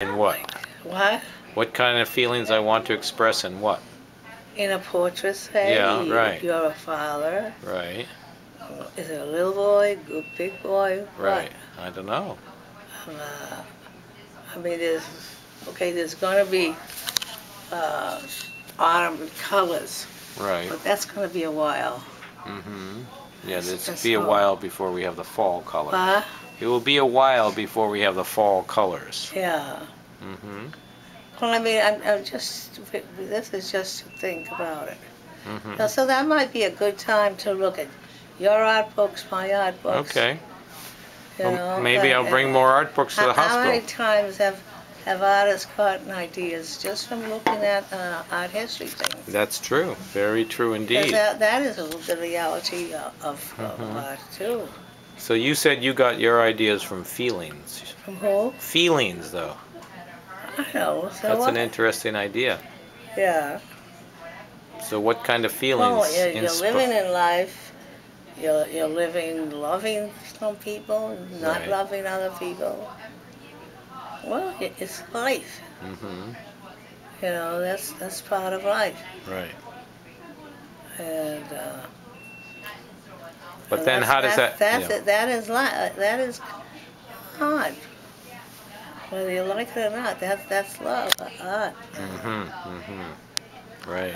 In what? What? What kind of feelings I want to express in what? In a portrait, say, Yeah, right. you're a father. Right. Is it a little boy, a big boy? Right. What? I don't know. Uh, I mean, there's going to be uh, autumn colors, Right. but that's going to be a while. Mm-hmm. Yeah, That's it's be a all. while before we have the fall colors. Huh? It will be a while before we have the fall colors. Yeah. Mm-hmm. Well, I mean, I'm just, this is just to think about it. Mm-hmm. So that might be a good time to look at your art books, my art books. Okay. You Well, know, maybe I'll bring more art books to the how many hospital. times have artists gotten ideas just from looking at art history things? That's true. Very true Because indeed. that is the reality of art too. So you said you got your ideas from feelings. From who? Feelings, though. I know. So That's what? an interesting idea. Yeah. So what kind of feelings Well, you're living in life. You're living, loving some people, not Right. loving other people. Well, it's life. Mm-hmm. You know, that's part of life. Right. And But then how does that... Yeah. that is art. Whether you like it or not, that's love, art. Mm-hmm. Mm-hmm. Right.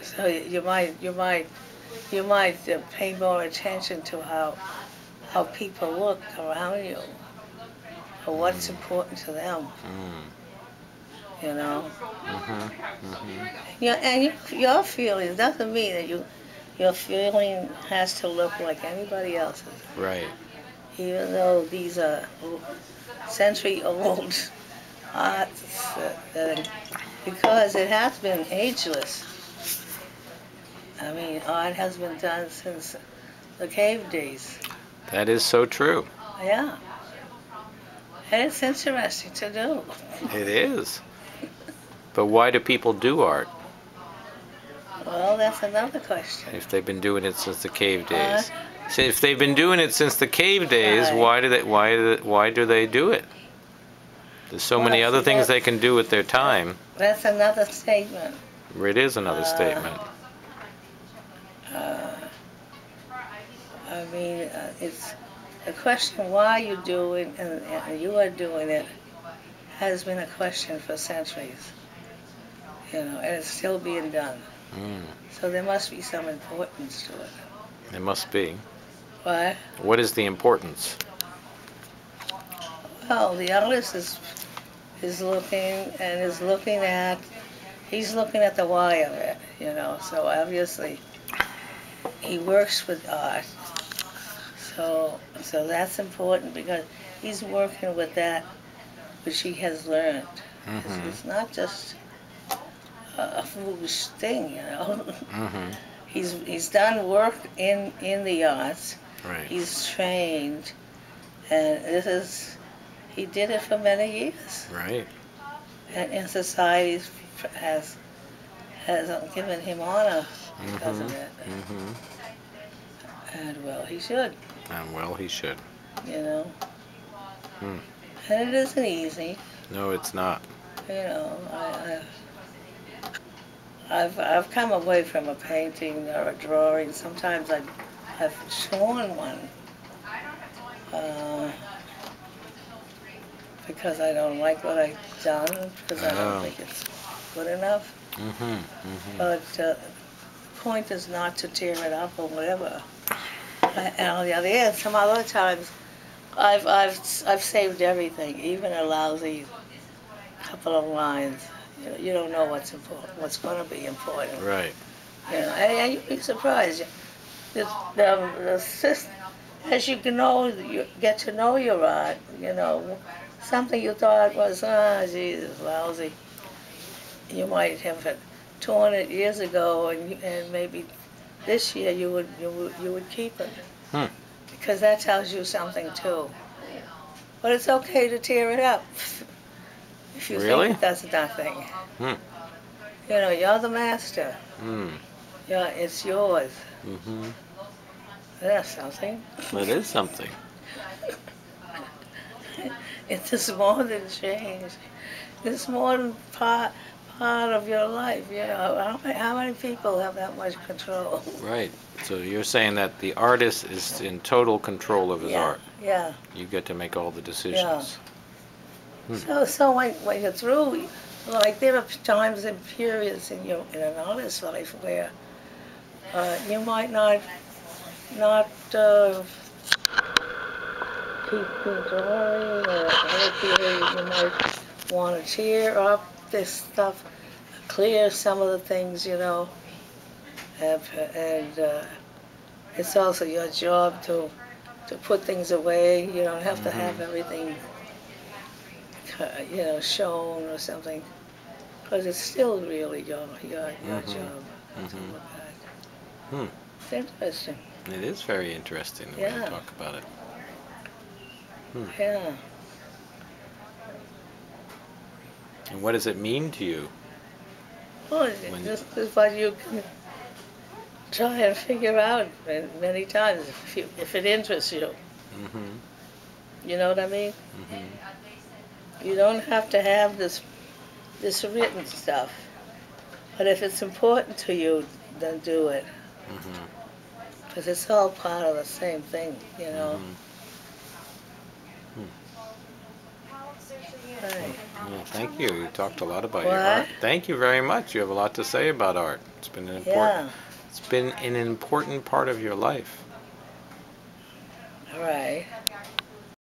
So you might pay more attention to how people look around you, or what's important to them. You know. Mm-hmm. Mm-hmm. Yeah, and your feelings doesn't mean that your feeling has to look like anybody else's. Right. Even though these are century-old arts, because it has been ageless. I mean, art has been done since the cave days. That is so true. Yeah, and it's interesting to do. It is. But why do people do art Well, that's another question. if they've been doing it since the cave days? So if they've been doing it since the cave days, Right. why do they do it? There's so many Well, other see, things they can do with their time. that's another statement. It is another Uh, statement. uh, I mean, it's the question why you do it and you are doing it has been a question for centuries. You know, and it's still being done. Mm. So there must be some importance to it. It must be. Why? What is the importance? Well, the artist is looking and is looking at he's looking at the why of it. You know, so obviously he works with art. So that's important because he's working with that which he has learned. Mm-hmm. It's not just a foolish thing, you know. Mm-hmm. He's done work in the arts. Right. He's trained, and he did it for many years. Right. And society has given him honor because of it. Mm-hmm. And well, he should. And well, he should. You know. Hmm. And it isn't easy. No, it's not. You know, I've come away from a painting or a drawing. Sometimes I've shown one because I don't like what I've done because I don't think it's good enough. Mm-hmm. Mm-hmm. But the point is not to tear it up or whatever. And on the other hand, some other times I've saved everything, even a lousy couple of lines. You don't know what's important, what's going to be important. Right. You know, and you'd be surprised. The system, as you get to know your art, you know, something you thought was, Jesus, lousy. You might have torn it years ago, and maybe this year you would keep it. Hmm. Because that tells you something too. But it's okay to tear it up. If you Really? think it does nothing. Hmm. You know, you're the master. Hmm. Yeah, it's yours. Mm-hmm. That's something. It is something. It's more than change. It's more than part of your life. You know, how many people have that much control? Right. So you're saying that the artist is in total control of his Yeah, art. yeah, You get to make all the yeah. decisions. Hmm. So when you're through, like there are times and periods in an artist's life where you might not keep drawing, or other periods you might want to tear up this stuff, clear some of the things, you know, and it's also your job to put things away. You don't have to have everything, you know, shown or something, because it's still really your job to look at. Hmm. It's interesting. It is very interesting the way you Yeah, talk about it. Hmm. yeah. And what does it mean to you? Well, When this is what you can try and figure out many times if it interests you. Mm-hmm. You know what I mean? Mm-hmm. You don't have to have this written stuff, but if it's important to you, then do it, Mm-hmm. because it's all part of the same thing. You know. Mm-hmm. Right. Well, thank you. You talked a lot about your What? art. Thank you very much. You have a lot to say about art. Yeah. It's been an important part of your life. Right.